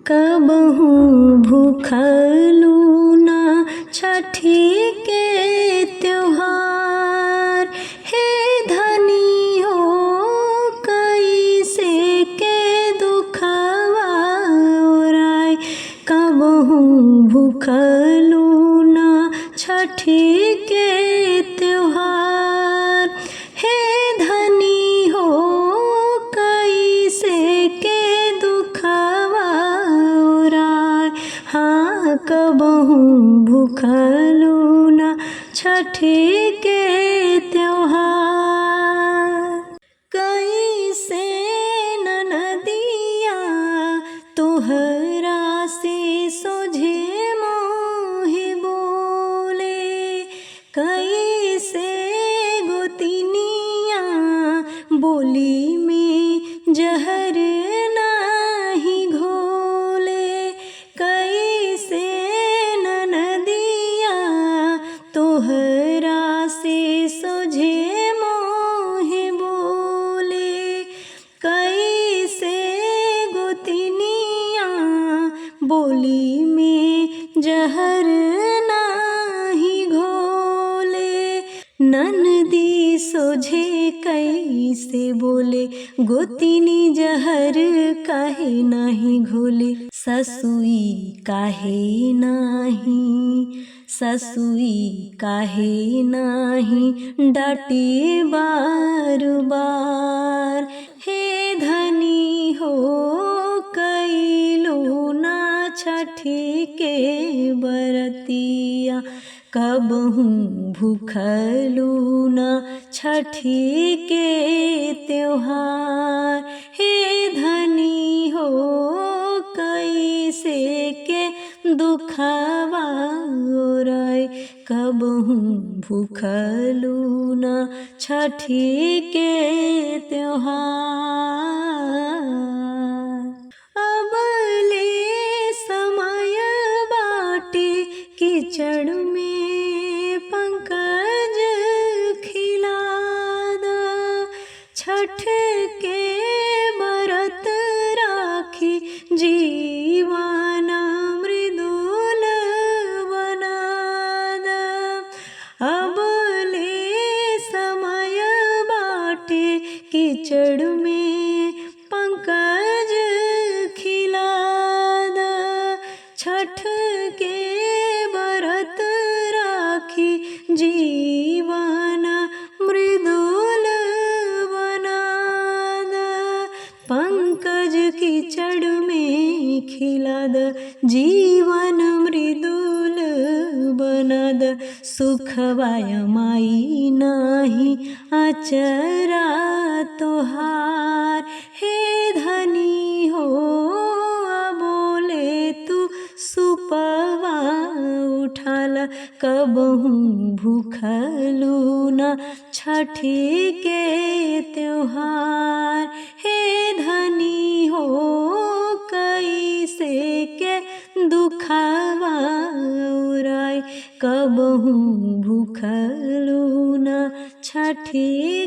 कबहू भूखलू ना छठी के त्योहार। हे धनी हो कैसे के दुखवा ओराय। कबहू भूखलू ना छठी के त्योहार। हे धनी हो कैसे के दुखवा ओराय। हाँ कबहू भूखलू ना छठी के त्योहार। कैसे ननदिया तोहरा से सोझे मोहि बोले। कैसे गोतिनिया बोली में जहर नाही घोले। कैसे ननदिया तोहरा से सोझे मोहि बोले। कैसे गोतिनिया बोली में जहर नाही घोले। ननदी सोझे कैसे बोले गोतिनी जहर काहे नाही घोले। ससुई काहे नाही, ससुई काहे नाही डांटे बार बार। हे धनी हो कैलू ना छठी के बरतिया। कबहू भूखलू ना छठी के त्योहार। हे धनी हो कैसे के दुखवा ओराय। कबहू भूखलू ना छठी के त्योहार। अबले समय बाटे कीचड़ में पंकज खिलाद। छठ के व्रत राखी जीवन मृदुल बनाद। अबले समय बाटे कीचड़ में पंकज खिलाद। छठ के व्रत राखी जीवन मृदुल बनाद। पंकज कीचड़ में खिलाद जीवन मृदुल बनाद। सुखवाय माई नाही आचरा तोहार। हे धनी हो बोले तू सुपवा उठाला। कबहू भूखलू ना छठी के त्योहार। हे धनी हो कैसे के दुखवा ओराय। कबहू भूखलू ना छठी